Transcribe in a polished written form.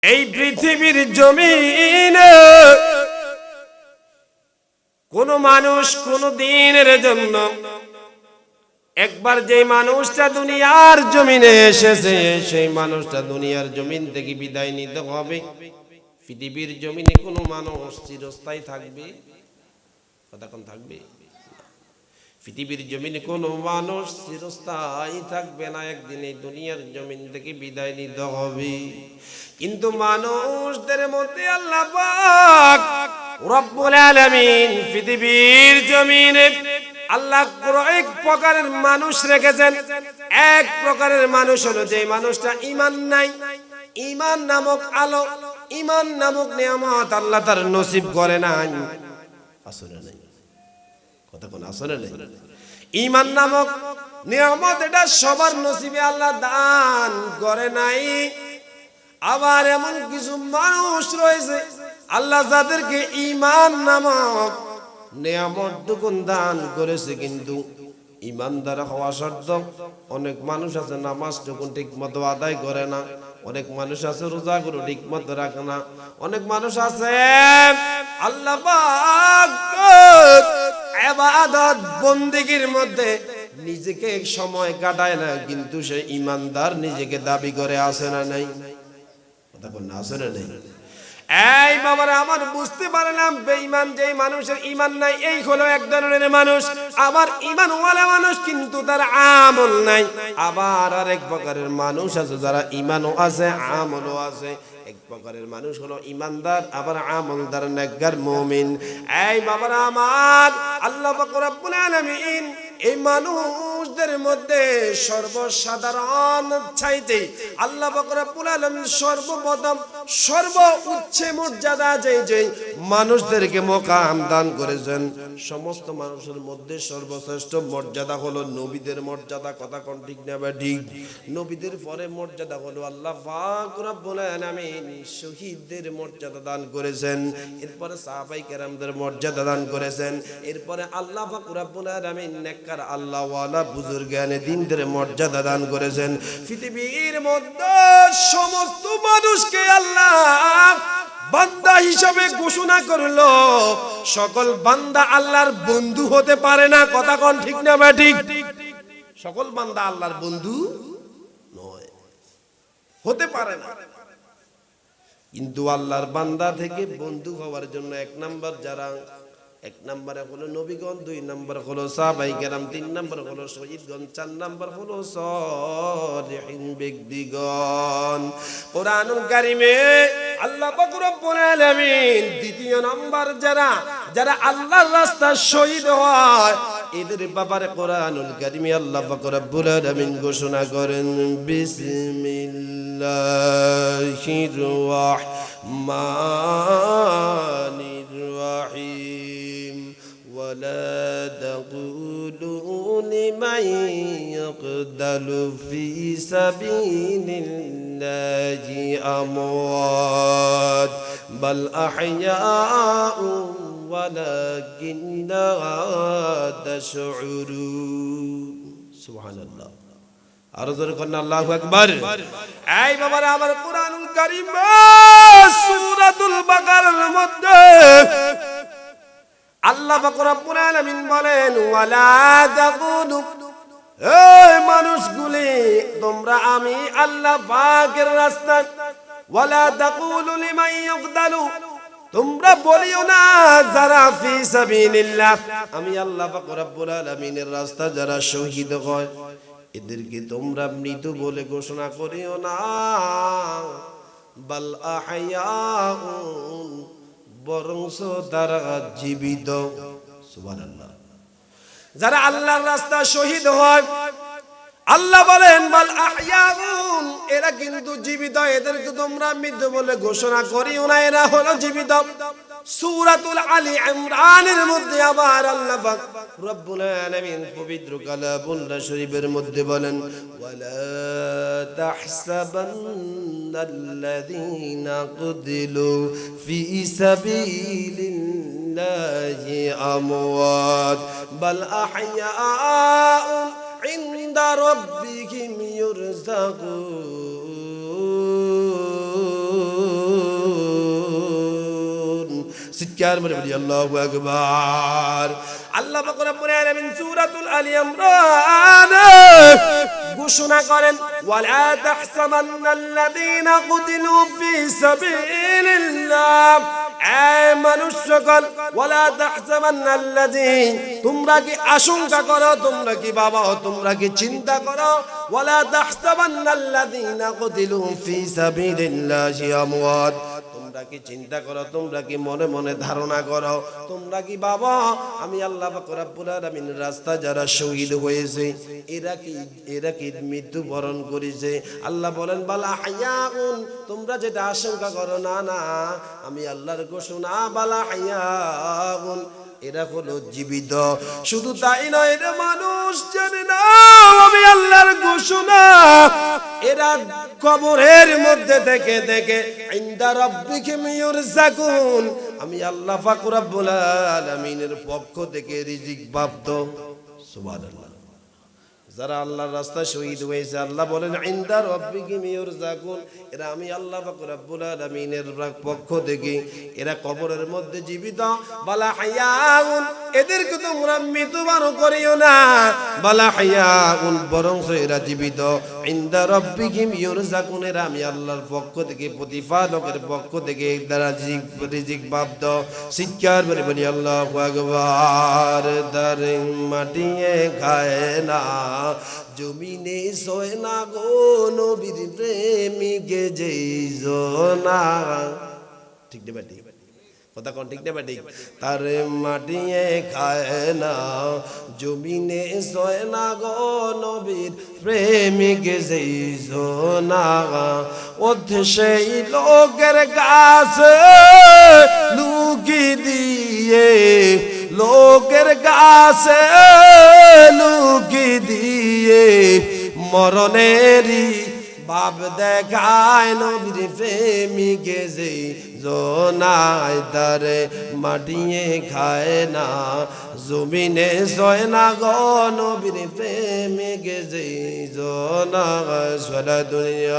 এই পৃথিবীর জমিনে কোন মানুষ কোন দিনের জন্য একবার যে মানুষটা দুনিয়ার জমিনে এসেছে সেই মানুষটা দুনিয়ার জমিন থেকে বিদায় নিতে হবে। পৃথিবীর জমিনে কোন মানুষ চিরস্থায়ী থাকবে? কতক্ষণ থাকবে? পৃথিবীর জমিনে কোন মানুষ চিরস্থায়ী থাকবে না, একদিন এই দুনিয়ার জমিন থেকে বিদায় নিতে হবে। কিন্তু মানুষদের মধ্যে আল্লাহ পাক রব্বুল আলামিন পৃথিবীর জমিনে আল্লাহ এক প্রকারের মানুষ রেখেছেন। এক প্রকারের মানুষ হলো যে মানুষটা ঈমান নাই, ঈমান নামক আলো, ঈমান নামক নিয়ামত আল্লাহ তার নসিব করে নাই। আসলে নাই, কথা কোন আসলে নাই। ঈমান নামক নিয়ামত এটা সবার নসিবে আল্লাহ দান করে নাই। আবার এমন কিছু মানুষ রয়েছে আল্লাহ যাদেরকে ঈমান নামক নিয়ামত দুগুণ দান করেছে, কিন্তু ঈমানদার হওয়া শর্ত। অনেক মানুষ আছে নামাজটুকু ঠিক মতো আদায় করে না, অনেক মানুষ আছে রোজাগুলো ঠিক মতো রাখে না, অনেক মানুষ আছে আল্লাহ পাক ইবাদত বন্দেগীর মধ্যে নিজেকে সময় কাটায় না, কিন্তু সে ঈমানদার নিজেকে দাবি করে আছে না নাই? কথা কোন আছে না নাই? এই বাবারা আমার বুঝতে পারলাম, বেঈমান যেই মানুষের ঈমান নাই এই হলো এক ধরনের মানুষ। আবার ঈমানওয়ালা মানুষ কিন্তু তার আমল নাই। আবার আরেক প্রকারের মানুষ আছে যারা ঈমানও আছে আমলও আছে। এক প্রকারের মানুষ হলো ঈমানদার, আবার আমলদার, নেককার মুমিন। এই বাবারা আমার আল্লাহ পাক রব্বুল আলামিন এই মানুষদের মধ্যে সর্বসাধারণ চাইতে আল্লাহ পাক রব্বুল আলামিন সর্বপ্রথম সর্বোচ্চ মর্যাদা যেই মানুষদেরকে মকাম দান করেছেন, সমস্ত মানুষের মধ্যে সর্বশ্রেষ্ঠ মর্যাদা হলো নবীদের মর্যাদা। কথা কোন ঠিক না বা ঠিক? নবীদের পরে মর্যাদা হলো আল্লাহ পাক রব্বুল আলামিন শহীদদের মর্যাদা দান করেছেন, এরপরে সাহাবায়ে কেরামদের মর্যাদা দান করেছেন, এরপরে আল্লাহ পাক রব্বুল আলামিন নেককার আল্লাহ ওয়ালা বুজুর্গানে দ্বীনদের মর্যাদা দান করেছেন। পৃথিবীর মধ্যে সমস্ত মানুষকে আল্লাহ বান্দা হিসাবে ঘোষণা করলো। সকল বান্দা আল্লাহর বন্ধু হতে পারে না। কথা কোন ঠিক না বা ঠিক? সকল বান্দা আল্লাহর বন্ধু নয়, হতে পারে না। কিন্তু আল্লাহর বান্দা থেকে বন্ধু হওয়ার জন্য এক নম্বরে হলো নবীগণ, 2 নম্বর হলো সাহাবায়ে কেরাম, 3 নম্বর হলো শহীদগণ, 4 নম্বর হলো সলিহিন ব্যক্তিগণ। কোরআনুল কারীমে আল্লাহ পাক রব্বুল আলামিন দ্বিতীয় নম্বর যারা আল্লাহর রাস্তায় শহীদ হয় এদের ব্যাপারে কোরআনুল কারীমে আল্লাহ পাক রব্বুল আলামিন ঘোষণা করেন, বিসমিল্লাহির রাহমানির রাহিম ওয়ালা তাকুলু লিমান ইয়াকতালু ফি সাবিলিল্লাহি আমওয়াত বাল আহইয়াউ ওয়ালাকিন লা তাশউরুন। সুবহানাল্লাহ। আরো জোরে করুন আল্লাহু আকবার। এই বাবারা আমার কোরআনুল কারীম সূরাতুল বাকারার মধ্যে আল্লাহ পাক রব্বুল আলামিন বলেন, ওয়ালা তাকুলু, এই মানুষগুলি তোমরা আমি আল্লাহ পাকের রাস্তায়, ওয়ালা তাকুলু লিমান ইউকতালু, তোমরা বলিও না যারা ফি সাবিলিল্লাহ, আমি আল্লাহ পাক রব্বুল আলামিনের রাস্তায় যারা শহীদ হয় এদেরকে তোমরা মৃত বলে ঘোষণা করিও না। বাল আহইয়াউন, বরংস তারা জীবিত। সুবহানাল্লাহ। যারা আল্লাহর রাস্তায় শহীদ হয় আল্লাহ বলেন বাল আহইয়াউন, এরা কিন্তু জীবিত, এদেরকে তোমরা মৃত বলে ঘোষণা করিও না, এরা হলো জীবিত। সূরাতুল আলী ইমরানের মধ্যে আবার আল্লাহ পাক রব্বুল আলামিন পবিত্র কালামুল্লাহ শরীফের মধ্যে বলেন, ওয়ালা তাহসাবান্নাল্লাযীনা কুতিলু ফি সাবিলিল্লাহি আমওয়াত বাল আহইয়াউন ইনদা রাব্বিহিম ইউরযাকুন। চিৎকার মেরে বলি আল্লাহু আকবার। আল্লাহ পাক রব্বুল আলামিন সূরাতুল আলী ইমরান ঘোষণা করেন ওয়ালা তাহসাবান্নাল্লাযীনা কুতিলু ফি সাবিলিল্লাহ, এই মানুষ সকল, ওয়ালা তাহসাবান্নাল্লাযীন, তোমরা কি আশঙ্কা করো, তোমরা কি বাবা, তোমরা কি চিন্তা করো, ওয়ালা তাহসাবান্নাল্লাযীনা কুতিলু ফি সাবিলিল্লাহি আমওয়াত, তোমরা কি চিন্তা করো, তোমরা কি মনে মনে ধারণা করো, তোমরা কি বাবা আমি আল্লাহ পাক রব্বুল আলামিনের রাস্তায় যারা শহীদ হয়েছে এরা কি মৃত্যুবরণ করেছে? আল্লাহ বলেন বালা হায়াউন, তোমরা যেটা আশঙ্কা করো, না না, আমি আল্লাহর ঘোষণা বালা হায়াউন, এরা হলো জীবিত। শুধু তাই নয়, এরা মানুষ জানে না আমি আল্লাহর ঘোষণা, এরা কবরের মধ্যে থেকে থেকে ইনদা রাব্বিহিম ইউরযাকুন, আমি আল্লাহ পাক রব্বুল আলামিনের পক্ষ থেকে রিজিক প্রাপ্ত। সুবহানাল্লাহ। যারা আল্লাহর রাস্তায় শহীদ হয়েছে আল্লাহ বলেন ইনদা রাব্বিহিম ইউরযাকুন, এরা আমি আল্লাহ পাক রব্বুল আলামিনের পক্ষ থেকে, এরা কবরের মধ্যে জীবিত। বালা হায়াউন, এদেরকে তোমরা মৃত্যুবরণ করিও না, বালা হায়াউন, বরং এরা জীবিত। ইনদা রাব্বিহিম ইউরযাকুন, এরা আমি আল্লাহর পক্ষ থেকে, প্রতিপালকের পক্ষ থেকে তারা রিজিক প্রাপ্ত। চিৎকার করে বলি আল্লাহু আকবার। দারে মাটিয়ে খায় না, জমিনে সয় না গো নবীর প্রেমিকে যেই জনা, ঠিক না বেটি? কথা কোন ঠিক না বেটি? তার মাটিয়ে খায় না, জমিনে সয় না গো নবীর প্রেমিকে যেই জনা, ওঠে সেই লোকের কাছে লুকি দিয়ে, লোকের কাছে লুকি দিয়ে, মরণেরই বাপ দেখায় নবীর প্রেমিকে যে জোনায়, তারে মাটিয়ে খায় না, জমিনে সয় না গো নবীর প্রেমিকে যে জোনায়। সারা দুনিয়া